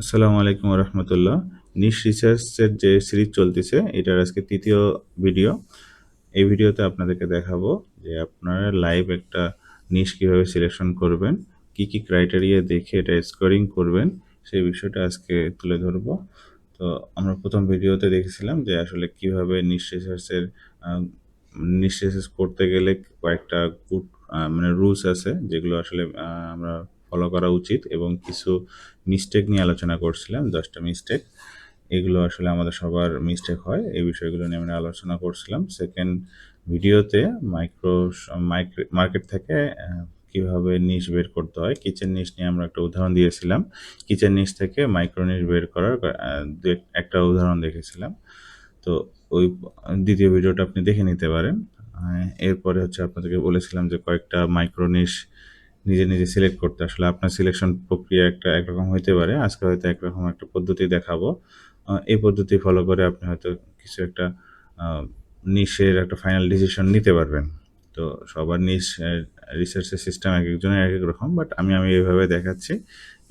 আসসালামু আলাইকুম রহমতুল্লাহ। নিশ রিসার্চের যে সিরিজ চলতেছে এটার আজকে তৃতীয় ভিডিও। এই ভিডিওতে আপনাদেরকে দেখাবো যে আপনারা লাইভ একটা নিশ কীভাবে সিলেকশন করবেন, কি কি ক্রাইটেরিয়া দেখে এটা স্কোরিং করবেন, সেই বিষয়টা আজকে তুলে ধরবো। তো আমরা প্রথম ভিডিওতে দেখেছিলাম যে আসলে কিভাবে নিশ রিসার্চের নিশ রিসার্চ করতে গেলে কয়েকটা গুড মানে রুলস আছে যেগুলো আসলে আমরা ফলো করা উচিত, এবং কিছু মিস্টেক নিয়ে আলোচনা করছিলাম, 10টা মিস্টেক। এগুলো আসলে আমাদের সবার মিস্টেক হয়, এই বিষয়গুলো নিয়ে আমরা আলোচনা করছিলাম। সেকেন্ড ভিডিওতে মার্কেট থেকে কিভাবে নিশ বের করতে হয়, কিচেন নিশ নিয়ে আমরা একটা উদাহরণ দিয়েছিলাম। কিচেন নিশ থেকে মাইক্রো নিশ বের করার একটা উদাহরণ দেখেছিলাম। তো ওই দ্বিতীয় ভিডিওটা আপনি দেখে নিতে পারেন। এরপরে হচ্ছে আপনাদেরকে বলেছিলাম যে কয়েকটা মাইক্রো নিশ নিজে নিজে সিলেক্ট করতে। আসলে আপনার সিলেকশন প্রক্রিয়া একরকম হইতে পারে। আজকে হয়তো একরকম একটা পদ্ধতি দেখাবো। এই পদ্ধতি ফলো করে আপনি হয়তো কিছু একটা আ নিশের একটা ফাইনাল ডিসিশন নিতে পারবেন। তো সবার নিশ রিসার্চের সিস্টেম একেকজনের একেক রকম। বাট আমি এভাবে দেখাচ্ছি।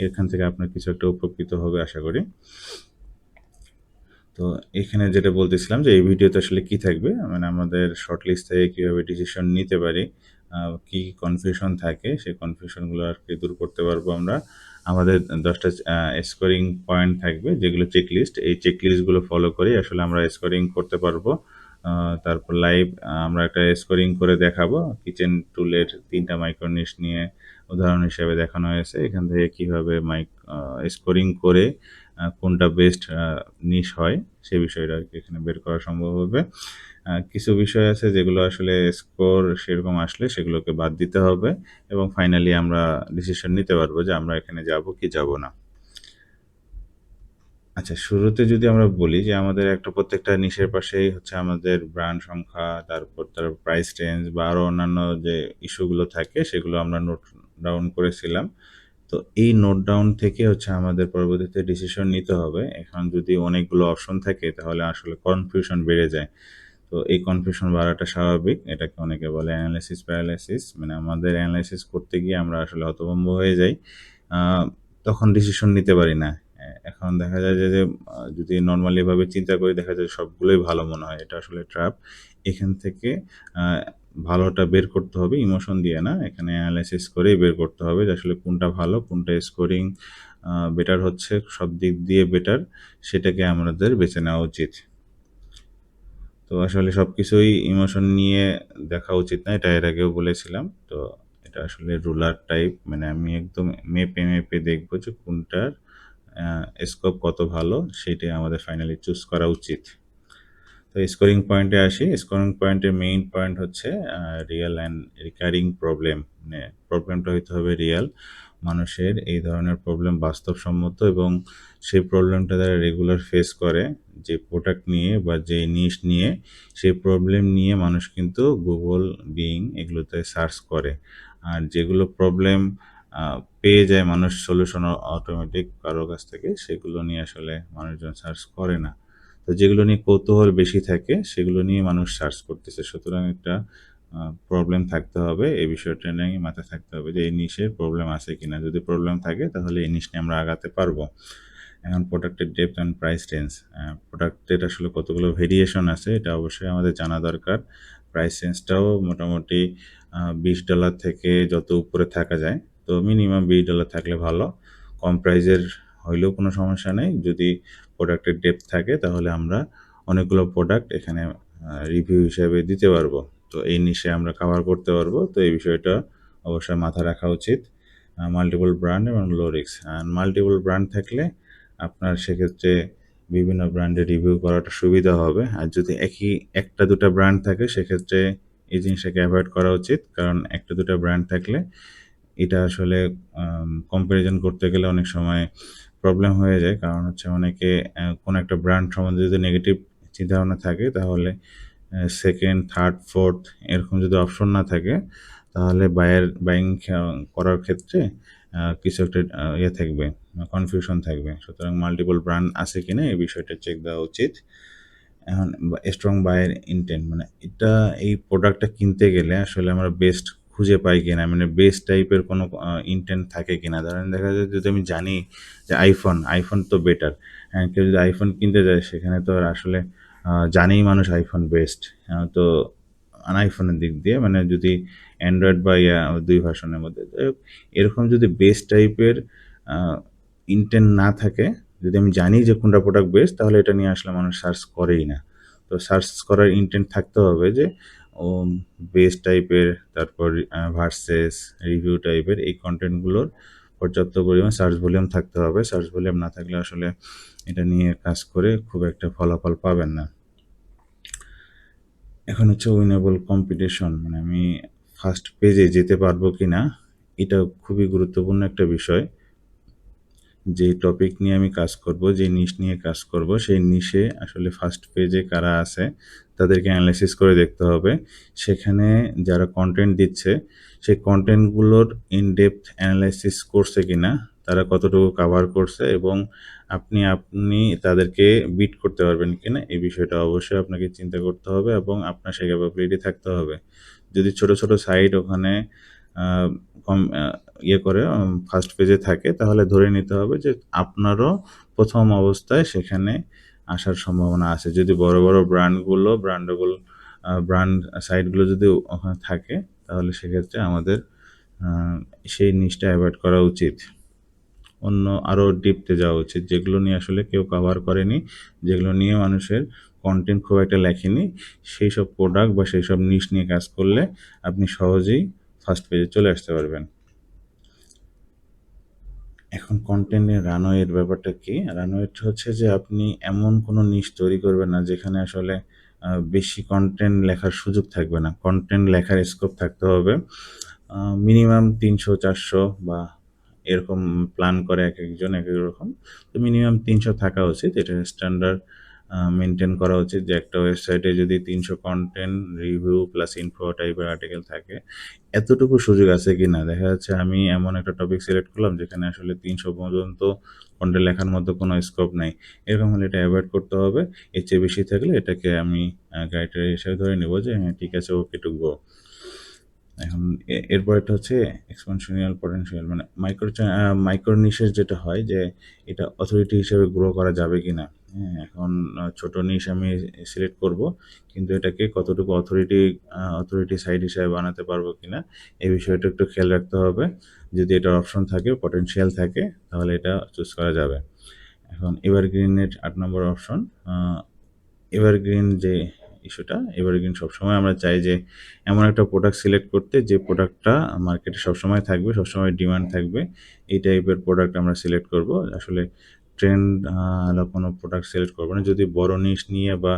এখান থেকে আপনার কিছু একটা উপকৃত হবে আশা করি। তো এখানে যেটা বলতেছিলাম যে এই ভিডিওতে আসলে কি থাকবে, মানে আমাদের শর্ট লিস্ট থেকে কীভাবে ডিসিশন নিতে পারি, কি কনফিউশন থাকে সেই কনফিউশনগুলো আর কি দূর করতে পারবো আমরা। আমাদের 10টা স্কোরিং পয়েন্ট থাকবে যেগুলো চেকলিস্ট, এই চেকলিস্টগুলো ফলো করেই আসলে আমরা স্কোরিং করতে পারবো। তারপর লাইভ আমরা একটা স্কোরিং করে দেখাবো। কিচেন টুলের 3টা মাইক্রোনিশ নিয়ে উদাহরণ হিসেবে দেখানো হয়েছে। এখান থেকে কীভাবে স্কোরিং করে কোনটা বেস্ট নিশ হয় সেই বিষয়টা আর কি এখানে বের করা সম্ভব হবে। কিছু বিষয় আছে যেগুলো আসলে স্কোর সেরকম আসলে সেগুলোকে বাদ দিতে হবে, এবং ফাইনালি আমরা ডিসিশন নিতে পারবো যে আমরা এখানে যাব কি যাব না। আচ্ছা, শুরুতে যদি আমরা বলি যে আমাদের প্রত্যেকটা নিশের পাশেই হচ্ছে আমাদের ব্র্যান্ড সংখ্যা, তারপর তার প্রাইস রেঞ্জ বা আরও অন্যান্য যে ইস্যুগুলো থাকে সেগুলো আমরা নোট ডাউন করেছিলাম। তো এই নোট ডাউন থেকে হচ্ছে আমাদের পরবর্তীতে ডিসিশন নিতে হবে। এখন যদি অনেকগুলো অপশন থাকে তাহলে আসলে কনফিউশন বেড়ে যায়। তো এই কনফিউশন বাড়াটা স্বাভাবিক। এটাকে অনেকে বলে অ্যানালাইসিস প্যারালাইসিস। মানে আমাদের অ্যানালাইসিস করতে গিয়ে আমরা আসলে হতভম্ব হয়ে যাই। আ তখন ডিসিশন নিতে পারি না। এখন দেখা যায় যে যদি নরমালি এভাবে চিন্তা করি দেখা যায় সবগুলোই ভালো মনে হয়। এটা আসলে ট্র্যাপ। এখান থেকে আ ভালোটা বের করতে হবে ইমোশন দিয়ে না। এখানে এনালাইসিস করেই বের করতে হবে যে আসলে কোনটা ভালো, কোনটা স্কোরিং বেটার হচ্ছে, সব দিক দিয়ে বেটার, সেটাকে আমাদের বেছে নেওয়া উচিত। তো আসলে সবকিছুই ইমোশন নিয়ে দেখা উচিত না। এটা এর আগেও বলেছিলাম। তো এটা আসলে রুলার টাইপ, মানে আমি একদম মেপে দেখব যে কোনটার স্কোপ কত ভালো সেটাই আমাদের ফাইনালি চুজ করা উচিত। তো স্কোরিং পয়েন্টে আসি। স্কোরিং পয়েন্টের মেইন পয়েন্ট হচ্ছে রিয়াল অ্যান্ড রিকারিং প্রবলেম। মানে প্রবলেমটা হইতে হবে রিয়াল। মানুষের এই ধরনের প্রবলেম বাস্তবসম্মত, এবং সেই প্রবলেমটা তারা রেগুলার ফেস করে। যে প্রোডাক্ট নিয়ে বা যে নিশ নিয়ে, সেই প্রবলেম নিয়ে মানুষ কিন্তু Google, Bing এগুলোতে সার্চ করে। আর যেগুলো প্রবলেম পেয়ে যায় মানুষ সলিউশন অটোমেটিক কারো কাছ থেকে, সেগুলো নিয়ে আসলে মানুষজন সার্চ করে না। তো যেগুলো নিয়ে কৌতূহল বেশি থাকে সেগুলো নিয়ে মানুষ সার্চ করতেছে। সুতরাং একটা প্রবলেম থাকতে হবে। এই বিষয়টা নিয়ে মাথায় থাকতে হবে যে এই নিশের প্রবলেম আছে কিনা। যদি প্রবলেম থাকে তাহলে এই নিশ নিয়ে আমরা আগাতে পারবো। এখন প্রোডাক্টের ডেপথ অ্যান্ড প্রাইস রেঞ্জ। প্রোডাক্টের আসলে কতগুলো ভেরিয়েশন আছে এটা অবশ্যই আমাদের জানা দরকার। প্রাইস রেঞ্জটাও মোটামুটি $20 থেকে যত উপরে থাকা যায়। তো মিনিমাম $20 থাকলে ভালো। কম প্রাইজের হইলেও কোনো সমস্যা নেই। যদি প্রোডাক্টের ডেপথ থাকে তাহলে আমরা অনেকগুলো প্রোডাক্ট এখানে রিভিউ হিসেবে দিতে পারবো। তো এই নিশে আমরা কাভার করতে পারবো। তো এই বিষয়টা অবশ্যই মাথায় রাখা উচিত। মাল্টিপল ব্র্যান্ড এবং লো রিস্ক। মাল্টিপল ব্র্যান্ড থাকলে আপনার সেক্ষেত্রে বিভিন্ন ব্র্যান্ডের রিভিউ করাটা সুবিধা হবে। আর যদি একটা দুটা ব্র্যান্ড থাকে সেক্ষেত্রে এই জিনিসটাকে এভয়েড করা উচিত। কারণ একটা দুটা ব্র্যান্ড থাকলে এটা আসলে কম্প্যারিজন করতে গেলে অনেক সময় প্রবলেম হয়ে যায়। কারণ হচ্ছে অনেকে কোনো একটা ব্র্যান্ড সম্বন্ধে যদি নেগেটিভ চিন্তাভাবনা থাকে তাহলে সেকেন্ড, থার্ড, ফোর্থ এরকম যদি অপশন না থাকে তাহলে বাইং করার ক্ষেত্রে কিছু একটা থাকবে, কনফিউশন থাকবে। সুতরাং মাল্টিপল ব্র্যান্ড আছে কিনা এই বিষয়টা চেক দেওয়া উচিত। এখন স্ট্রং বায়ার ইনটেন্ট, মানে এই প্রোডাক্টটা কিনতে গেলে আসলে আমরা বেস্ট খুঁজে পাই কিনা, মানে বেস্ট টাইপের কোনো ইনটেন্ট থাকে কিনা। ধরেন দেখা যায় যদি আমি জানি যে আইফোন তো বেটার, হ্যাঁ, কেউ যদি আইফোন কিনতে যায় সেখানে তো আর আসলে জানেই মানুষ আইফোন বেস্ট। তো আইফোনের দিক দিয়ে মানে যদি অ্যান্ড্রয়েড বা দুই ভার্সনের মধ্যে, যাই হোক, এরকম যদি বেস্ট টাইপের ইনটেন্ট না থাকে, যদি আমি জানি যে কোনটা প্রোডাক্ট বেস্ট, তাহলে এটা নিয়ে আসলে মানুষ সার্চ করেই না। তো সার্চ করার ইনটেন্ট থাকতে হবে যে বেস্ট টাইপের, তারপর ভার্সেস রিভিউ টাইপের এই কন্টেন্টগুলোর পর্যাপ্ত পরিমাণ সার্চ ভলিউম থাকতে হবে। সার্চ ভলিউম না থাকলে আসলে এটা নিয়ে কাজ করে খুব একটা ফলাফল পাবেন না। এখন হচ্ছে উইনেবল কম্পিটিশন, মানে আমি ফার্স্ট পেজে যেতে পারবো কিনা, এটা খুবই গুরুত্বপূর্ণ একটা বিষয়। যে টপিক নিয়ে আমি কাজ করব, যে নিশ নিয়ে কাজ করব, সেই নিশে আসলে ফার্স্ট পেজে কারা আছে তাদেরকে অ্যানালাইসিস করে দেখতে হবে। সেখানে যারা কন্টেন্ট দিচ্ছে সেই কন্টেন্টগুলোর ইন ডেপথ অ্যানালাইসিস করছে কিনা, তারা কতটুকু কাভার করছে এবং আপনি তাদেরকে বিট করতে পারবেন কিনা, এই বিষয়টা অবশ্যই আপনাকে চিন্তা করতে হবে এবং আপনার সেই ক্যাপাবিলিটি থাকতে হবে। যদি ছোট ছোট সাইট ওখানে কম করে ফার্স্ট পেজে থাকে, তাহলে ধরে নিতে হবে যে আপনারও প্রথম অবস্থায় সেখানে আসার সম্ভাবনা আছে। যদি বড় বড় ব্র্যান্ড সাইটগুলো যদি ওখানে থাকে, তাহলে সেক্ষেত্রে আমাদের সেই নিশটা অ্যাভয়েড করা উচিত। অন্য আরও ডিপতে যাওয়া উচিত, যেগুলো নিয়ে আসলে কেউ কভার করেনি, যেগুলো নিয়ে মানুষের কন্টেন্ট খুব একটা লেখেনি, সেই সব প্রোডাক্ট বা সেই সব নিশ নিয়ে কাজ করলে আপনি সহজেই ফার্স্ট পেজে চলে আসতে পারবেন। এখন কন্টেন্টের রানওয়ের ব্যাপারটা কি? রানওয়েটা হচ্ছে যে আপনি এমন কোনো নিশ তৈরি করবেন না যেখানে আসলে বেশি কন্টেন্ট লেখার সুযোগ থাকবে না। কন্টেন্ট লেখার স্কোপ থাকতে হবে মিনিমাম ৩০০-৪০০ বা এরকম প্ল্যান করে একেকজন একেক রকম। তো মিনিমাম ৩০০ থাকা উচিত। এটা স্ট্যান্ডার্ড মেনটেন করা উচিত যে একটা ওয়েবসাইটে যদি ৩০০ কন্টেন্ট, রিভিউ প্লাস ইনফো টাইপের আর্টিকেল থাকে, এতটুকু সুযোগ আছে কিনা। দেখা যাচ্ছে আমি এমন একটা টপিক সিলেক্ট করলাম যেখানে আসলে ৩০০ পর্যন্ত কন্টেন্ট লেখার মতো কোনো স্কোপ নাই। এরকম হলে এটা অ্যাভয়েড করতে হবে। এর চেয়ে বেশি থাকলে এটাকে আমি ক্রাইটেরিয়া হিসেবে ধরে নেব যে হ্যাঁ, ঠিক আছে, ওকে টু গো। এখন এরপরেরটা হচ্ছে এক্সপেনশনিয়াল পটেনশিয়াল, মানে মাইক্রো নিশের যেটা হয় যে এটা অথরিটি হিসেবে গ্রো করা যাবে কিনা। হ্যাঁ, এখন ছোট নিশ আমি সিলেক্ট করব, কিন্তু এটাকে কতটুকু অথরিটি সাইট হিসেবে বানাতে পারবো কিনা, এই বিষয়টা একটু খেয়াল রাখতে হবে। যদি এটার অপশন থাকে, পটেনশিয়াল থাকে, তাহলে এটা চুজ করা যাবে। এখন এভারগ্রিনের ৮ নম্বর অপশন, এভারগ্রিন যে ইস্যুটা, এভারগ্রিন সবসময় আমরা চাই যে এমন একটা প্রোডাক্ট সিলেক্ট করতে যে প্রোডাক্টটা মার্কেটে সবসময় থাকবে, সবসময় ডিমান্ড থাকবে, এই টাইপের প্রোডাক্ট আমরা সিলেক্ট করব। আসলে ট্রেন্ড কোনো প্রোডাক্ট সিলেক্ট করবো না। যদি বড় নিশ নিয়ে বা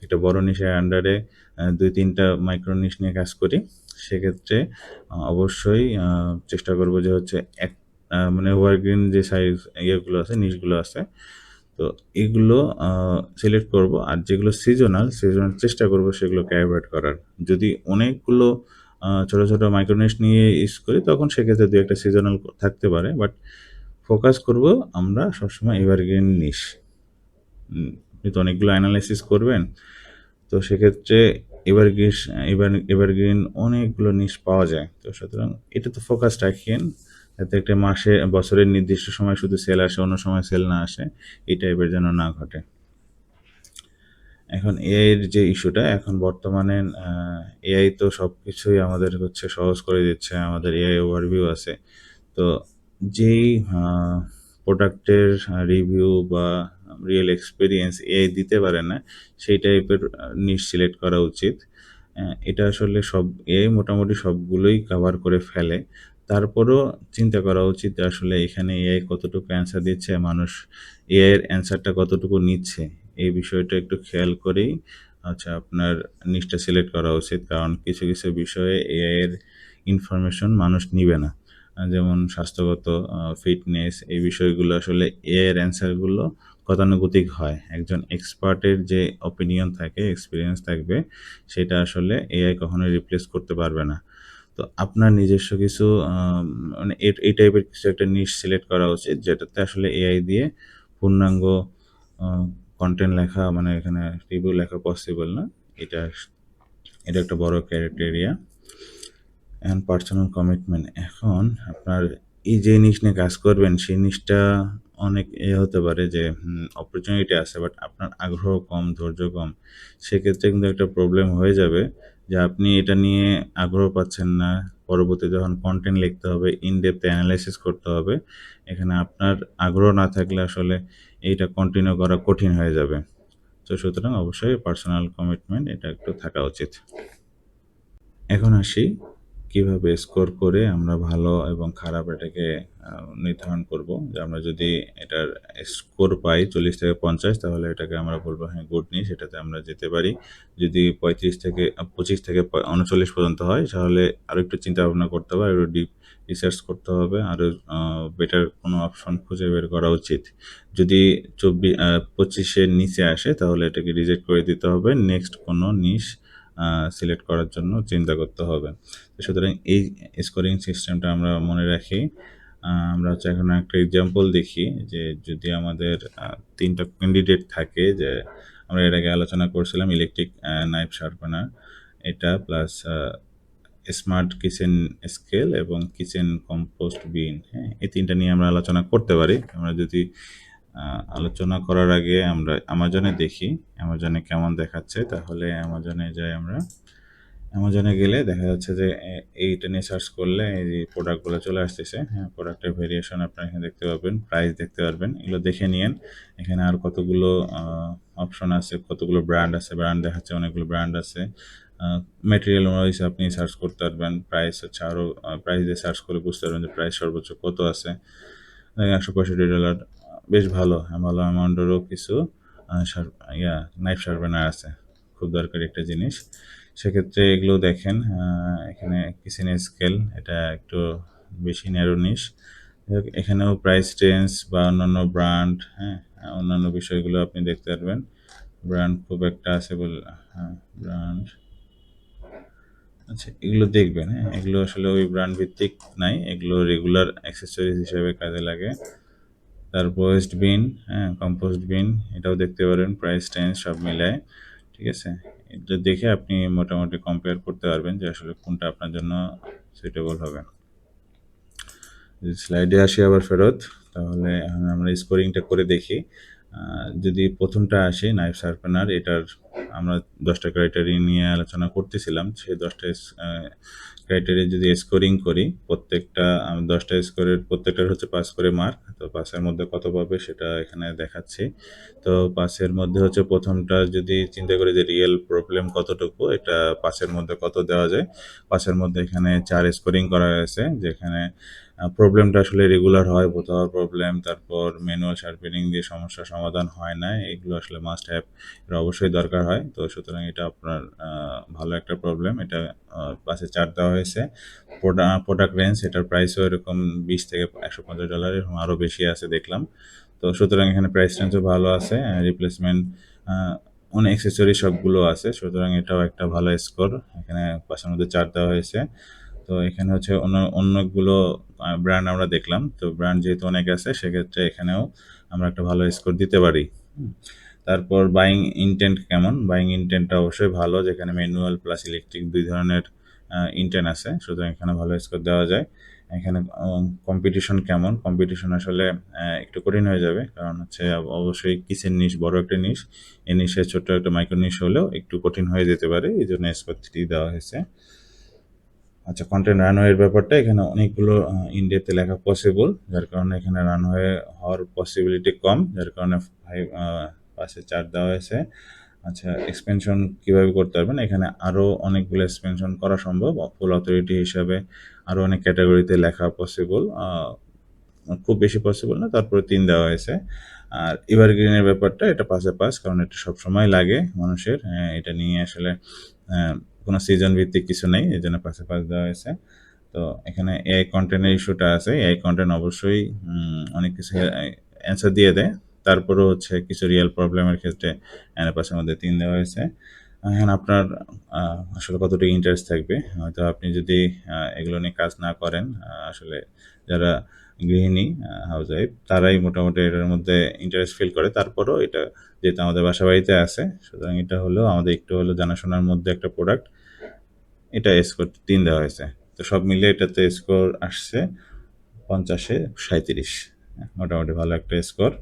একটা বড় নিশের আন্ডারে ২-৩টা মাইক্রো নিশ নিয়ে কাজ করি, সেক্ষেত্রে অবশ্যই চেষ্টা করব যে হচ্ছে মানে এভারগ্রিন যে ইয়েগুলো আছে, নিশগুলো আছে, তো এগুলো সিলেক্ট করব। আর যেগুলো সিজনাল চেষ্টা করব সেগুলোকে অ্যাভয়েড করার। যদি অনেকগুলো ছোট ছোট মাইক্রোনিশ নিয়ে ইউজ করি, তখন সেক্ষেত্রে দু একটা সিজনাল থাকতে পারে, বাট ফোকাস করব আমরা সবসময় এভারগ্রিন নিশ। আপনি তো অনেকগুলো অ্যানালাইসিস করবেন, তো সেক্ষেত্রে এভারগ্রিন অনেকগুলো নিশ পাওয়া যায়। তো সুতরাং এটা তো ফোকাস রাখেন, যাতে একটা বছরের নির্দিষ্ট সময় শুধু সেল আসে, অন্য সময় সেল না আসে, এই টাইপের যেন না ঘটে। এখন এআইয়ের যে ইস্যুটা, এখন বর্তমানে এআই তো সব কিছুই আমাদের হচ্ছে সহজ করে দিচ্ছে। আমাদের এআই ওভারভিউ আছে। তো যেই প্রোডাক্টের রিভিউ বা রিয়েল এক্সপিরিয়েন্স এআই দিতে পারে না, সেই টাইপের নিশ সিলেক্ট করা উচিত। এটা আসলে এআই মোটামুটি সবগুলোই কভার করে ফেলে। তারপরও চিন্তা করা উচিত আসলে এখানে এআই কতটুকু অ্যান্সার দিচ্ছে, মানুষ এআইয়ের অ্যান্সারটা কতটুকু নিচ্ছে, এই বিষয়টা একটু খেয়াল করেই আচ্ছা আপনার নিশটা সিলেক্ট করা উচিত। কারণ কিছু কিছু বিষয়ে এআইয়ের ইনফরমেশন মানুষ নিবে না। যেমন স্বাস্থ্যগত, ফিটনেস, এই বিষয়গুলো আসলে এআইয়ের অ্যান্সারগুলো গতানুগতিক হয়। একজন এক্সপার্টের যে অপিনিয়ন থাকে, এক্সপিরিয়েন্স থাকবে, সেটা আসলে এআই কখনোই রিপ্লেস করতে পারবে না। তো আপনার নিজস্ব কিছু মানে এই টাইপের কিছু একটা নিশ সিলেক্ট করা উচিত, যেটাতে আসলে এআই দিয়ে পূর্ণাঙ্গ কন্টেন্ট লেখা, মানে এখানে রিভিউ লেখা পসিবল না। এটা এটা একটা বড় ক্রাইটেরিয়া। এখন পার্সোনাল কমিটমেন্ট। এখন আপনার এই যে জিনিস নিয়ে কাজ করবেন, সেই জিনিসটা অনেক হতে পারে যে অপরচুনিটি আছে বাট আপনার আগ্রহ কম, ধৈর্য কম। সেক্ষেত্রে কিন্তু একটা প্রবলেম হয়ে যাবে যে আপনি এটা নিয়ে আগ্রহ পাচ্ছেন না। পরবর্তীতে যখন কনটেন্ট লিখতে হবে, ইন ডেপথ এনালাইসিস করতে হবে। এখানে আপনার আগ্রহ না থাকলে আসলে এইটা কন্টিনিউ করা কঠিন হয়ে যাবে। তো সুতরাং অবশ্যই পার্সোনাল কমিটমেন্ট এটা একটু থাকা উচিত। এখন আসি কিভাবে স্কোর করে আমরা ভালো এবং খারাপ এটাকে নির্ধারণ করব। যে আমরা যদি এটার স্কোর পাই ৪০ থেকে ৫০ তাহলে এটাকে আমরা বলবো হ্যাঁ গুড নিউজ, এটাতে আমরা যেতে পারি। যদি ৩৫ থেকে ২৫ থেকে ৩৯ পর্যন্ত হয় তাহলে আরো একটু চিন্তা ভাবনা করতে হবে, আরো ডিপ রিসার্চ করতে হবে, আরো বেটার কোনো অপশন খুঁজে বের করা উচিত। যদি ২৫ এর নিচে আসে তাহলে এটাকে রিজেক্ট করে দিতে হবে। নেক্সট কোনো নিশ সিলেক্ট করার জন্য চিন্তা করতে হবে। তো সুতরাং এই স্কোরিং সিস্টেমটা আমরা মনে রাখি। আমরা হচ্ছে এখন একটা এক্সাম্পল দেখি যে যদি আমাদের ৩ টা ক্যান্ডিডেট থাকে, যে আমরা এর আগে আলোচনা করছিলাম ইলেকট্রিক নাইফ শার্পেনার, এটা প্লাস স্মার্ট কিচেন স্কেল এবং কিচেন কম্পোস্ট বিন। হ্যাঁ? এই ৩ টা নিয়ে আমরা আলোচনা করতে পারি। আমরা যদি আলোচনা করার আগে আমরা অ্যামাজনে দেখি, অ্যামাজনে কেমন দেখাচ্ছে। তাহলে অ্যামাজনে যাই আমরা। অ্যামাজনে গেলে দেখা যাচ্ছে যে এইটা নিয়ে সার্চ করলে এই যে প্রোডাক্টগুলো চলে আসতেছে। হ্যাঁ, প্রোডাক্টের ভেরিয়েশন আপনারা এখানে দেখতে পাবেন, প্রাইস দেখতে পারবেন। এগুলো দেখে নিয়েন। এখানে আর কতগুলো অপশন আছে, কতগুলো ব্র্যান্ড আছে। ব্র্যান্ড দেখাচ্ছে, অনেকগুলো ব্র্যান্ড আছে। ম্যাটেরিয়াল ওয়াইজ আপনি সার্চ করতে পারবেন। প্রাইস হচ্ছে আরও প্রাইস দিয়ে সার্চ করে বুঝতে পারবেন যে প্রাইস সর্বোচ্চ কত আছে। দেখেন $১৬৫ বেশ ভালো, ভালো অ্যামাউন্টেরও কিছু আ শার ইয়া নাইফ শার্পেনার আছে। খুব দরকারি একটা জিনিস। সেক্ষেত্রে এগুলো দেখেন। এখানে কিচেন স্কেল, এটা একটু বেশি ন্যারো নিশ। এখানেও প্রাইস রেঞ্জ বা অন্যান্য ব্র্যান্ড, হ্যাঁ? অন্যান্য বিষয়গুলো আপনি দেখতে পারবেন। ব্র্যান্ড খুব একটা আছে বলে, হ্যাঁ, ব্র্যান্ড, আচ্ছা এগুলো দেখবেন, হ্যাঁ? এগুলো আসলে ওই ব্র্যান্ড ভিত্তিক নাই। এগুলো রেগুলার অ্যাক্সেসরিজ হিসেবে কাজে লাগে। তারপর ওয়েস্ট বিন, হ্যাঁ, কম্পোস্ট বিন, এটাও দেখতে পারেন, প্রাইস রেঞ্জ সব মিলায়। ঠিক আছে? এটা দেখে আপনি মোটামুটি কম্পেয়ার করতে পারবেন যে আসলে কোনটা আপনার জন্য সুইটেবল হবে। যদি স্লাইডে আসি আবার ফেরত, তাহলে এখন আমরা স্কোরিংটা করে দেখি। যদি প্রথমটা আসে নাইফ শার্পেনার, এটার আমরা ১০টা ক্রাইটেরিয়া নিয়ে আলোচনা করতেছিলাম। সেই ১০টা ক্রাইটেরিয়া যদি স্কোরিং করি, প্রত্যেকটা ১০টা স্কোরের প্রত্যেকটার হচ্ছে ৫ করে মার্ক। তো ৫ এর মধ্যে কত পাবে সেটা এখানে দেখাচ্ছি। তো ৫ এর মধ্যে হচ্ছে প্রথমটা যদি চিন্তা করি যে রিয়েল প্রবলেম কতটুকু, এটা ৫ এর মধ্যে কত দেওয়া যায়। ৫-এর মধ্যে এখানে ৪ স্কোরিং করা হয়েছে, যেখানে প্রবলেমটা আসলে রেগুলার হয়, বোথ হওয়ার প্রবলেম, তারপর ম্যানুয়াল শার্পেনিং দিয়ে সমস্যার সমাধান হয় না। এগুলো আসলে মাস্ট হ্যাভ, এটা অবশ্যই দরকার হয়। তো সুতরাং এটা আপনার ভালো একটা প্রবলেম। এটা ৫-এ ৪ দেওয়া হয়েছে। প্রোডাক্ট রেঞ্জ, এটার প্রাইসও এরকম $২০ থেকে $১৫ এরকম আরও বেশি আছে দেখলাম। তো সুতরাং এখানে প্রাইস রেঞ্জও ভালো আছে। রিপ্লেসমেন্ট অনেক অ্যাক্সেসরি সবগুলো আছে। সুতরাং এটাও একটা ভালো স্কোর। এখানে ৫-এর মধ্যে ৪ দেওয়া হয়েছে। তো এখানে হচ্ছে অন্যগুলো ব্র্যান্ড আমরা দেখলাম। তো ব্র্যান্ড যেহেতু অনেক আছে, সেক্ষেত্রে এখানেও আমরা একটা ভালো স্কোর দিতে পারি। তারপর বাইং ইনটেন্ট কেমন? বাইং ইনটেন্টটা অবশ্যই ভালো, যেখানে ম্যানুয়াল প্লাস ইলেকট্রিক ২ ধরনের ইনটেন্ট আছে। সুতরাং এখানে ভালো স্কোর দেওয়া যায়। এখানে কম্পিটিশন কেমন? কম্পিটিশন আসলে একটু কঠিন হয়ে যাবে। কারণ হচ্ছে অবশ্যই কিচেন নিশ বড় একটা নিশ। এই নিশে ছোট্ট একটা মাইক্রো নিশ হলেও একটু কঠিন হয়ে যেতে পারে। এজন্য স্কোর ৩ দেওয়া হয়েছে। আচ্ছা, কন্টেন্ট রানওয়ের ব্যাপারটা এখানে অনেকগুলো ইন-ডেপথ লেখা পসিবল, যার কারণে এখানে রানওয়ে হওয়ার পসিবিলিটি কম, যার কারণে ৫-এ ৪ দেওয়া হয়েছে। আচ্ছা, এক্সপেনশন কিভাবে করতে পারবেন? এখানে আরও অনেকগুলো এক্সপেনশন করা সম্ভব। ফুল অথরিটি হিসাবে আরও অনেক ক্যাটাগরিতে লেখা পসিবল। খুব বেশি পসিবল না, তারপরে ৩ দেওয়া হয়েছে। আর এভারগ্রিনের ব্যাপারটা এটা ৫-এ ৫, কারণ এটা সবসময় লাগে মানুষের। এটা নিয়ে আসলে কোনো সিজন ভিত্তিক কিছু নেই, এজন্য ৫-এ ৫ দেওয়া হয়েছে। তো এখানে এআই কন্টেন্টের ইস্যুটা আছে। এআই কন্টেন্ট অবশ্যই অনেক কিছু অ্যান্সার দিয়ে দেয়। তারপরেও হচ্ছে কিছু রিয়েল প্রবলেমের ক্ষেত্রে ৫-এর মধ্যে ৩ দেওয়া হয়েছে। এখন আপনার আসলে কতটুকু ইন্টারেস্ট থাকবে। হয়তো আপনি যদি এগুলো নিয়ে কাজ না করেন, আসলে যারা গৃহিণী, হাউসওয়াইফ, তারাই মোটামুটি এটার মধ্যে ইন্টারেস্ট ফিল করে। তারপরেও এটা যেহেতু আমাদের বাসাবাড়িতে আছে, সুতরাং এটা হলেও আমাদের একটু হলেও জানাশোনার মধ্যে একটা প্রোডাক্ট। এটা স্কোর ৩ দেওয়া হয়েছে। তো সব মিলিয়ে এটাতে স্কোর আসছে 50-এ 37। মোটামুটি ভালো একটা স্কোর।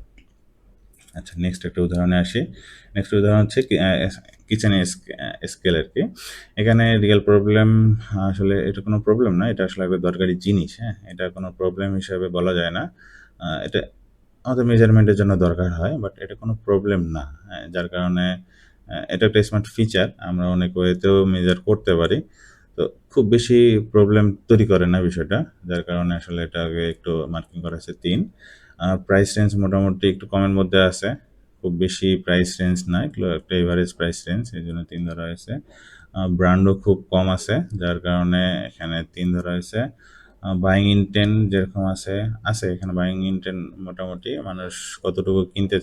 আচ্ছা, নেক্সট একটা উদাহরণে আসি। নেক্সট উদাহরণ হচ্ছে কিচেন স্কেল আর কি। এখানে রিয়েল প্রবলেম, আসলে এটা কোনো প্রবলেম না, এটা আসলে একটা দরকারি জিনিস। হ্যাঁ, এটা কোনো প্রবলেম হিসাবে বলা যায় না। এটা আমাদের মেজারমেন্টের জন্য দরকার হয়, বাট এটা কোনো প্রবলেম না। হ্যাঁ, যার কারণে এটা একটা স্মার্ট ফিচার, আমরা অনেক ওয়েতেও মেজার করতে পারি। তো খুব বেশি প্রবলেম তৈরি করে না বিষয়টা, যার কারণে আসলে এটাকে একটু মার্কিং করা হয়েছে 3। প্রাইস রেঞ্জ মোটামুটি একটু কমের মধ্যে আছে, খুব বেশি প্রাইস রেঞ্জ না, এগুলো একটা এভারেজ প্রাইস রেঞ্জ, এই জন্য 3 ধরা হয়েছে। ব্র্যান্ডও খুব কম আছে, যার কারণে এখানে 3 ধরা হয়েছে। বাইং ইনটেন্ট যেরকম আছে আছে এখানে বাইং ইনটেন্ট মোটামুটি মানুষ কতটুকু কিনতে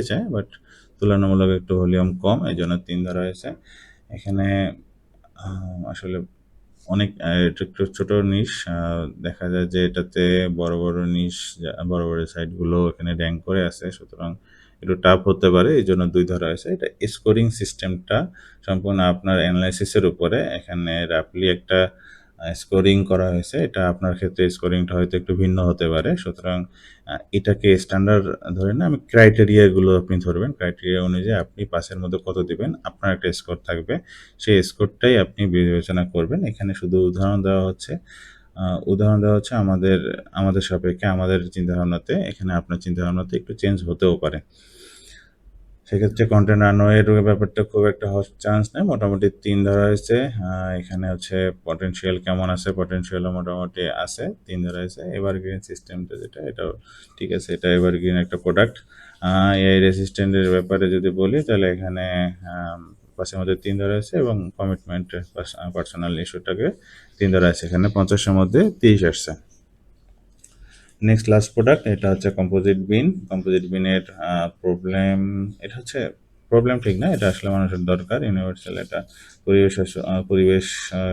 চায়, বাট তুলনামূলক একটু ভলিউম কম, এই জন্য 3 ধরা হয়েছে। এখানে আসলে অনেক এটা একটু ছোট নিশ, দেখা যায় যে এটাতে বড় বড় নিশ, বড় বড় সাইটগুলো এখানে র্যাঙ্ক করে আছে, সুতরাং একটু টাফ হতে পারে, এই জন্য 2 ধরা হয়েছে। এটা স্কোরিং সিস্টেমটা সম্পূর্ণ আপনার অ্যানালাইসিসের উপরে, এখানে রাফলি একটা স্কোরিং করা হয়েছে। এটা আপনার ক্ষেত্রে স্কোরিংটা হয়তো একটু ভিন্ন হতে পারে, সুতরাং এটাকে স্ট্যান্ডার্ড ধরে না, আমি ক্রাইটেরিয়াগুলো আপনি ধরবেন, ক্রাইটেরিয়া অনুযায়ী আপনি পাসের মধ্যে কত দিবেন, আপনার একটা স্কোর থাকবে, সেই স্কোরটাই আপনি বিবেচনা করবেন। এখানে শুধু উদাহরণ দেওয়া হচ্ছে আমাদের আমাদের সাপেক্ষে, আমাদের চিন্তাভাবনাতে, এখানে আপনার চিন্তাভাবনাতে একটু চেঞ্জ হতেও পারে। সেক্ষেত্রে কন্টেন্ট রানওয়ের ব্যাপারটা খুব একটা হওয়ার চান্স নেই, মোটামুটি 3 ধরা হয়েছে। এখানে হচ্ছে পটেনশিয়াল কেমন আছে, পটেনশিয়ালও মোটামুটি আছে, 3 ধরা হয়েছে। এভারগ্রিন সিস্টেমটা যেটা, এটাও ঠিক আছে, এটা এভারগ্রিন একটা প্রোডাক্ট। এআই রেসিস্ট্যান্টের ব্যাপারে যদি বলি, তাহলে এখানে পাশের মধ্যে 3 ধরা হয়েছে, এবং কমিটমেন্ট পার্সোনাল ইস্যুটাকে 3 ধরা আছে, এখানে 50-এর মধ্যে 30 আসছে। নেক্সট লাস্ট প্রোডাক্ট, এটা হচ্ছে কম্পোজিট বিন। কম্পোজিট বিনের প্রবলেম, এটা হচ্ছে প্রবলেম ঠিক না, এটা আসলে মানুষের দরকার, ইউনিভার্সাল, এটা পরিবেশ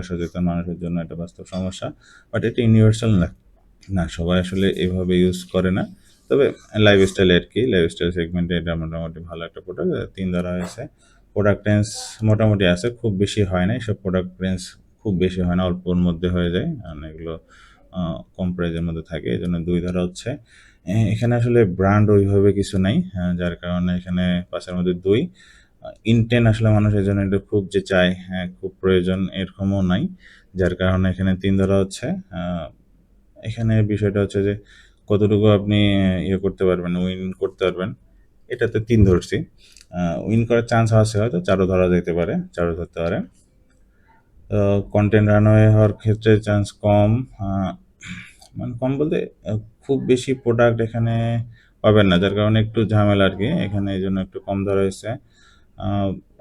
সচেতন মানুষের জন্য এটা বাস্তব সমস্যা, বাট এটা ইউনিভার্সাল না। না, সবাই আসলে এভাবে ইউজ করে না, তবে লাইফস্টাইল আর কি, লাইফস্টাইল সেগমেন্টে এটা মোটামুটি ভালো একটা প্রোডাক্ট, 3 ধরা হয়েছে। প্রোডাক্ট রেঞ্জ মোটামুটি আছে, খুব বেশি হয় না, এইসব প্রোডাক্ট রেঞ্জ খুব বেশি হয় না, অল্পর মধ্যে হয়ে যায়, কারণ এগুলো কম প্রাইজের মধ্যে থাকে, এই জন্য 2 ধরা হচ্ছে। এখানে আসলে ব্র্যান্ড ওইভাবে কিছু নাই, যার কারণে এখানে 5-এর মধ্যে 2। ইনটেন আসলে মানুষ এই জন্য এটা খুব যে চায়, হ্যাঁ খুব প্রয়োজন এরকমও নাই, যার কারণে এখানে 3 ধরা হচ্ছে। এখানে বিষয়টা হচ্ছে যে কতটুকু আপনি ইয়ে করতে পারবেন, উইন করতে পারবেন, এটাতে 3 ধরছি। উইন করার চান্স আছে, হয়তো 4ও ধরা যেতে পারে, 4ও ধরতে পারে। কন্টেন্ট রানওয়ে হওয়ার ক্ষেত্রে চান্স কম, মানে কম বলতে খুব বেশি প্রোডাক্ট এখানে পাবেন না, যার কারণে একটু ঝামেলা আর কি, এখানে এই জন্য একটু কম ধরা হয়েছে।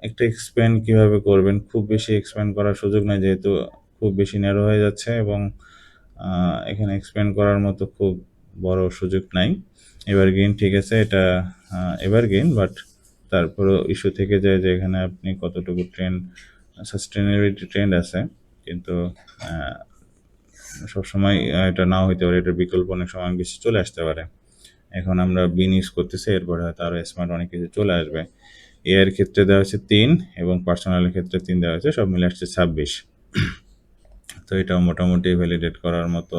একটা এক্সপ্যান্ড কীভাবে করবেন, খুব বেশি এক্সপ্যান্ড করার সুযোগ নেই, যেহেতু খুব বেশি ন্যারো হয়ে যাচ্ছে, এবং এখানে এক্সপ্যান্ড করার মতো খুব বড় সুযোগ নাই। এভারগ্রিন ঠিক আছে, এটা এভারগ্রিন, বাট তারপরেও ইস্যু থেকে যায় যে এখানে আপনি কতটুকু সাস্টেনেবিলিটি ট্রেন্ড আছে, কিন্তু সবসময় এটা নাও হইতে পারে, এটার বিকল্প অনেক সময় বেশি চলে আসতে পারে। এখন আমরা বিন ইউজ করতেছি, এরপরে হয়তো আরও স্মার্ট অনেক কিছু চলে আসবে। এর ক্ষেত্রে দেওয়া হচ্ছে 3, এবং পার্সোনালের ক্ষেত্রে 3 দেওয়া হয়েছে, সব মিলে আসছে 26। তো এটাও মোটামুটি ভ্যালিডেট করার মতো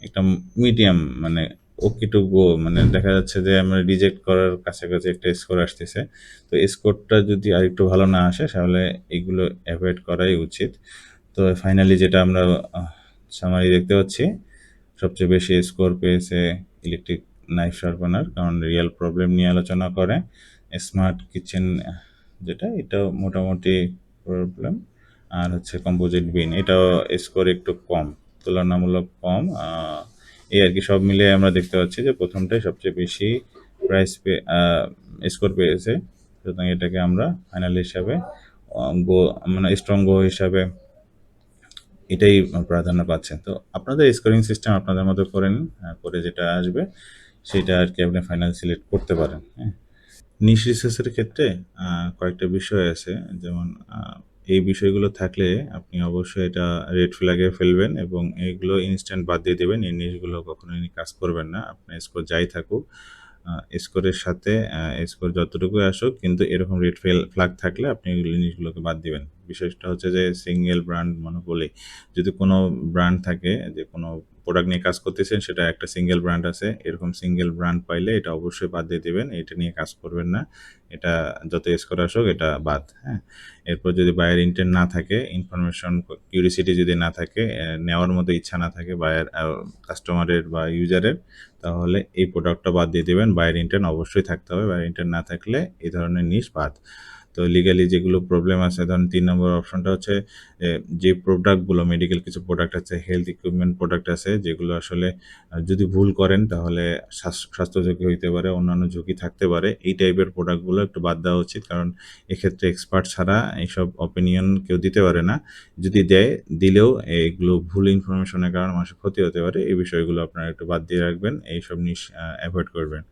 একটা মিডিয়াম, মানে ওকে টু গো, মানে দেখা যাচ্ছে যে আমরা রিজেক্ট করার কাছাকাছি একটা স্কোর আসতেছে। তো স্কোরটা যদি আরেকটু ভালো না আসে, তাহলে এগুলো অ্যাভয়েড করাই উচিত। তো ফাইনালি যেটা আমরা সামারি দেখতে পাচ্ছি, সবচেয়ে বেশি স্কোর পেয়েছে ইলেকট্রিক নাইফ শার্পনার, কারণ রিয়েল প্রবলেম নিয়ে আলোচনা করে। স্মার্ট কিচেন যেটা, এটাও মোটামুটি প্রবলেম, আর হচ্ছে কম্পোজিট বিন, এটাও স্কোর একটু কম, তুলনামূলক কম। এই আর কি, সব মিলে আমরা দেখতে পাচ্ছি যে প্রথমটাই সবচেয়ে বেশি প্রাইস স্কোর পেয়েছে, সুতরাং এটাকে আমরা ফাইনাল হিসাবে গো, মানে স্ট্রং গো হিসাবে এটাই প্রাধান্য পাচ্ছে। তো আপনাদের স্কোরিং সিস্টেম আপনাদের মতো করে নিন, করে যেটা আসবে সেটা আর কি আপনি ফাইনাল সিলেক্ট করতে পারেন। হ্যাঁ, নিশ রিসার্চের ক্ষেত্রে কয়েকটা বিষয় আছে, যেমন এই বিষয়গুলো থাকলে আপনি অবশ্যই এটা রেড ফ্ল্যাগে ফেলবেন, এবং এইগুলো ইনস্ট্যান্ট বাদ দিয়ে দেবেন, এই নিশগুলো কখনোই কাজ করবেন না, আপনার স্কোর যাই থাকুক। স্কোরের সাথে স্কোর যতটুকুই আসুক, কিন্তু এরকম রেড ফ্ল্যাগ থাকলে আপনি এগুলো জিনিসগুলোকে বাদ দিবেন। বিশেষটা হচ্ছে যে সিঙ্গেল ব্র্যান্ড মনোপলি, যদি কোনো ব্র্যান্ড থাকে যে কোনো প্রোডাক্ট নিয়ে কাজ করতেছেন, সেটা একটা সিঙ্গেল ব্র্যান্ড আছে, এরকম সিঙ্গেল ব্র্যান্ড পাইলে এটা অবশ্যই বাদ দিয়ে দিবেন, এটা নিয়ে কাজ করবেন না। এটা যত স্কোর আসুক এটা বাদ, হ্যাঁ। এরপর যদি বায়ার ইন্টেন্ট না থাকে, ইনফরমেশন কিউরিসিটি যদি না থাকে, নেওয়ার মতো ইচ্ছা না থাকে বায়ার কাস্টমারের বা ইউজারের, তাহলে এই প্রোডাক্টটা বাদ দিয়ে দেবেন। বায়ার ইন্টেন্ট অবশ্যই থাকতে হবে, বায়ার ইন্টেন্ট না থাকলে এই ধরনের নিশ বাদ। তো লিগালি যেগুলো প্রবলেম আছে, ধরেন ৩ নম্বর অপশনটা হচ্ছে যে প্রোডাক্টগুলো মেডিকেল কিছু প্রোডাক্ট আছে, হেলথ ইকুইপমেন্ট প্রোডাক্ট আছে, যেগুলো আসলে যদি ভুল করেন তাহলে স্বাস্থ্য ঝুঁকি হইতে পারে, অন্যান্য ঝুঁকি থাকতে পারে। এই টাইপের প্রোডাক্টগুলো একটু বাদ দেওয়া উচিত, কারণ এক্ষেত্রে এক্সপার্ট ছাড়া এইসব অপিনিয়ন কেউ দিতে পারে না। যদি দেয়, দিলেও এগুলো ভুল ইনফরমেশনের কারণে মানুষের ক্ষতি হতে পারে। এই বিষয়গুলো আপনারা একটু বাদ দিয়ে রাখবেন, এইসব জিনিস অ্যাভয়েড করবেন।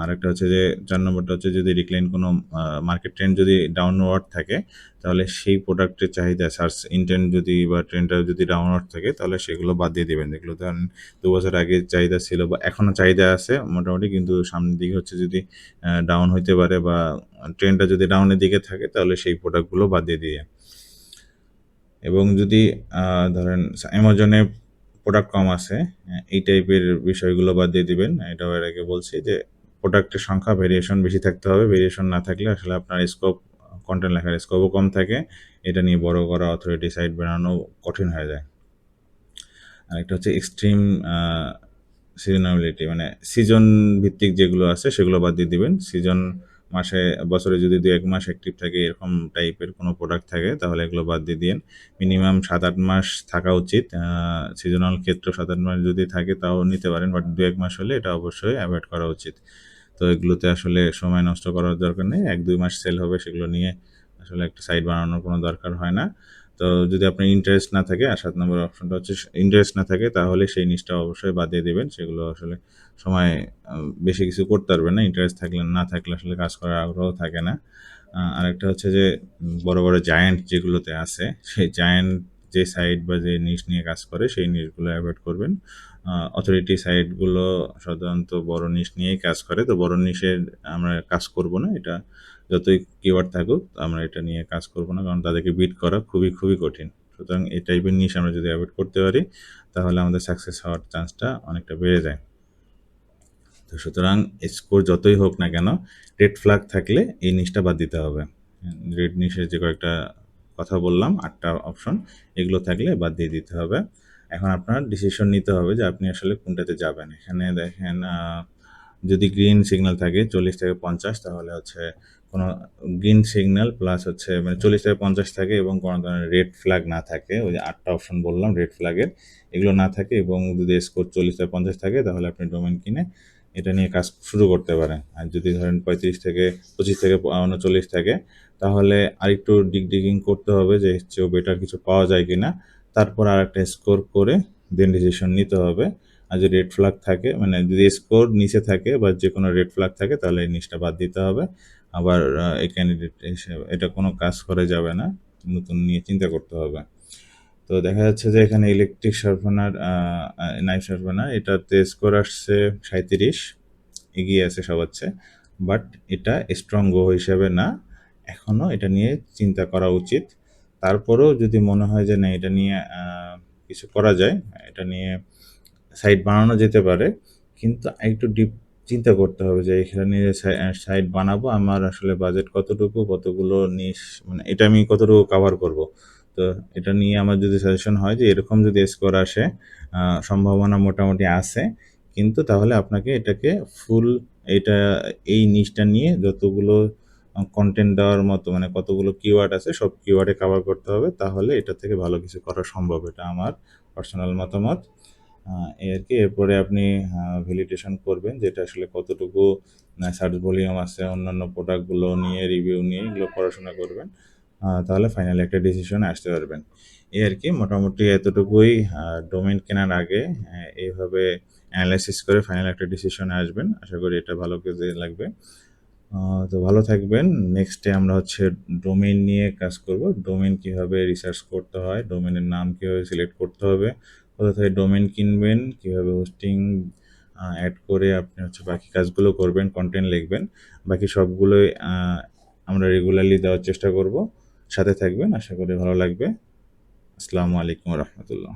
আরেকটা হচ্ছে যে ৪ নম্বরটা হচ্ছে যদি ডিক্লাইন কোনো মার্কেট ট্রেন্ড যদি ডাউনওয়ার্ড থাকে, তাহলে সেই প্রোডাক্টের চাহিদা সার্চ ইনটেন্ট যদি বা ট্রেন্ডটা যদি ডাউনওয়ার্ড থাকে, তাহলে সেগুলো বাদ দিয়ে দিবেন। যেগুলো ধরেন ২ বছর আগে চাহিদা ছিল বা এখনো চাহিদা আছে মোটামুটি, কিন্তু সামনের দিকে হচ্ছে যদি ডাউন হইতে পারে বা ট্রেন্ডটা যদি ডাউনের দিকে থাকে, তাহলে সেই প্রোডাক্টগুলো বাদ দিয়ে দিয়ে। এবং যদি ধরেন অ্যামাজনে প্রোডাক্ট কম আছে, এই টাইপের বিষয়গুলো বাদ দিয়ে দিবেন। এটাও এর আগে বলছি যে প্রোডাক্টের সংখ্যা ভেরিয়েশন বেশি থাকতে হবে। ভেরিয়েশন না থাকলে আসলে আপনার স্কোপ, কনটেন্ট লেখার স্কোপও কম থাকে। এটা নিয়ে বড় করা, অথরিটি সাইট বানানো কঠিন হয়ে যায়। আরেকটা হচ্ছে এক্সট্রিম সিজনাবিলিটি, মানে সিজন ভিত্তিক যেগুলো আছে সেগুলো বাদ দিয়ে দিবেন। সিজন মাসে, বছরে যদি ২-১ মাস অ্যাক্টিভ থাকে এরকম টাইপের কোনো প্রোডাক্ট থাকে, তাহলে এগুলো বাদ দিয়ে দিয়েন। মিনিমাম ৭-৮ মাস থাকা উচিত। সিজনাল ক্ষেত্র ৭-৮ মাস যদি থাকে তাও নিতে পারেন, বাট ২-১ মাস হলে এটা অবশ্যই অ্যাভয়েড করা উচিত। তো এগুলোতে আসলে সময় নষ্ট করার দরকার নেই। ১-২ মাস সেল হবে, সেগুলো নিয়ে আসলে একটা সাইট বানানোর কোনো দরকার হয় না। তো যদি আপনার ইন্টারেস্ট না থাকে, আর ৭ নম্বর অপশনটা হচ্ছে ইন্টারেস্ট না থাকে, তাহলে সেই জিনিসটা অবশ্যই বাদ দিয়ে দিবেন। সেগুলো আসলে সময় বেশি কিছু করতে পারবেন না। ইন্টারেস্ট থাকলে, না থাকলে আসলে কাজ করার আগ্রহ থাকে না। আরেকটা হচ্ছে যে বড়, বড় জায়ান্ট যেগুলোতে আছে, সেই জায়ান্ট যে সাইট বা যে নিশ নিয়ে কাজ করে সেই নিশগুলো এভয়েড করবেন। অথরিটি সাইটগুলো সাধারণত বড় নিশ নিয়েই কাজ করে। তো বড় নিশের আমরা কাজ করব না। এটা যতই কিওয়ার্ড থাকুক, আমরা এটা নিয়ে কাজ করব না, কারণ তাদেরকে বিট করা খুবই, খুবই কঠিন। সুতরাং এই টাইপের নিশ আমরা যদি অ্যাভয়েড করতে পারি, তাহলে আমাদের সাকসেস হওয়ার চান্সটা অনেকটা বেড়ে যায়। তো সুতরাং স্কোর যতই হোক না কেন, রেড ফ্ল্যাগ থাকলে এই নিশটা বাদ দিতে হবে। রেড নিশের যে কয়েকটা কথা বললাম, ৮টা অপশন, এগুলো থাকলে বাদ দিয়ে দিতে হবে। এখন আপনার ডিসিশন নিতে হবে যে আপনি আসলে কোনটাতে যাবেন। এখানে দেখেন, যদি গ্রিন সিগন্যাল থাকে ৪০ থেকে ৫০, তাহলে হচ্ছে কোনো গ্রিন সিগন্যাল প্লাস হচ্ছে মানে ৪০ থেকে ৫০ থাকে এবং কোনো ধরনের রেড ফ্ল্যাগ না থাকে, ওই যে ৮টা অপশন বললাম রেড ফ্ল্যাগের, এগুলো না থাকে এবং যদি স্কোর ৪০ থেকে ৫০ থাকে, তাহলে আপনি ডোমেন কিনে এটা নিয়ে কাজ শুরু করতে পারেন। আর যদি ধরেন ৩৫ থেকে ২৫ থেকে ৩৯ থাকে, তাহলে আরেকটু ডিগিং করতে হবে যে এর চেয়েও বেটার কিছু পাওয়া যায় কিনা। তারপর আরেকটা স্কোর করে দেন ডিসিশন নিতে হবে। আর যদি রেড ফ্ল্যাগ থাকে, মানে যদি স্কোর নিচে থাকে বা যে কোনো রেড ফ্ল্যাগ থাকে, তাহলে এই জিনিসটা বাদ দিতে হবে। আবার এই ক্যান্ডিডেট হিসেবে এটা কোনো কাজ করে যাবে না, নতুন নিয়ে চিন্তা করতে হবে। তো দেখা যাচ্ছে যে এখানে ইলেকট্রিক শার্পনার, নাইফ শার্পনার, এটাতে স্কোর আসছে ৩৭, এগিয়ে আছে সবার চেয়ে। বাট এটা স্ট্রং গো হিসেবে না, এখনও এটা নিয়ে চিন্তা করা উচিত। তারপরেও যদি মনে হয় যে না, এটা নিয়ে কিছু করা যায়, এটা নিয়ে সাইট বানানো যেতে পারে, কিন্তু একটু ডিপ চিন্তা করতে হবে যে এখানে সাইট বানাবো, আমার আসলে বাজেট কতটুকু, কতগুলো নিশ, মানে এটা আমি কতটুকু কাভার করব। তো এটা নিয়ে আমার যদি সাজেশন হয় যে এরকম যদি স্কোর আসে, সম্ভাবনা মোটামুটি আছে, কিন্তু তাহলে আপনাকে এটাকে ফুল, এটা এই নিশটা নিয়ে যতগুলো কন্টেন্ট দেওয়ার মতো, মানে কতগুলো কিওয়ার্ড আছে সব কিওয়ার্ডে কাভার করতে হবে, তাহলে এটা থেকে ভালো কিছু করা সম্ভব। এটা আমার পার্সোনাল মতামত। এই আর কি। এরপরে আপনি ভ্যালিডেশন করবেন যে এটা আসলে কতটুকু সার্চ ভলিউম আছে, অন্যান্য প্রোডাক্টগুলো নিয়ে, রিভিউ নিয়ে এগুলো পড়াশোনা করবেন। তাহলে ফাইনালি একটা ডিসিশনে আসতে পারবেন। এই আর কি, মোটামুটি এতটুকুই। ডোমেইন কেনার আগে এইভাবে অ্যানালাইসিস করে ফাইনাল একটা ডিসিশনে আসবেন। আশা করি এটা ভালো কাজে লাগবে। তো ভালো থাকবেন। নেক্সটে আমরা হচ্ছে ডোমেইন নিয়ে কাজ করব। ডোমেইন কীভাবে রিসার্চ করতে হয়, ডোমেইনের নাম কীভাবে সিলেক্ট করতে হবে, কোথা থেকে ডোমেইন কিনবেন, কীভাবে হোস্টিং অ্যাড করে আপনি হচ্ছে বাকি কাজগুলো করবেন, কন্টেন্ট লিখবেন। বাকি সবগুলোই আমরা রেগুলারলি দেওয়ার চেষ্টা করব। সাথে থাকবেন, আশা করি ভালো লাগবে। আসসালামু আলাইকুম রহমতুল্লাহ।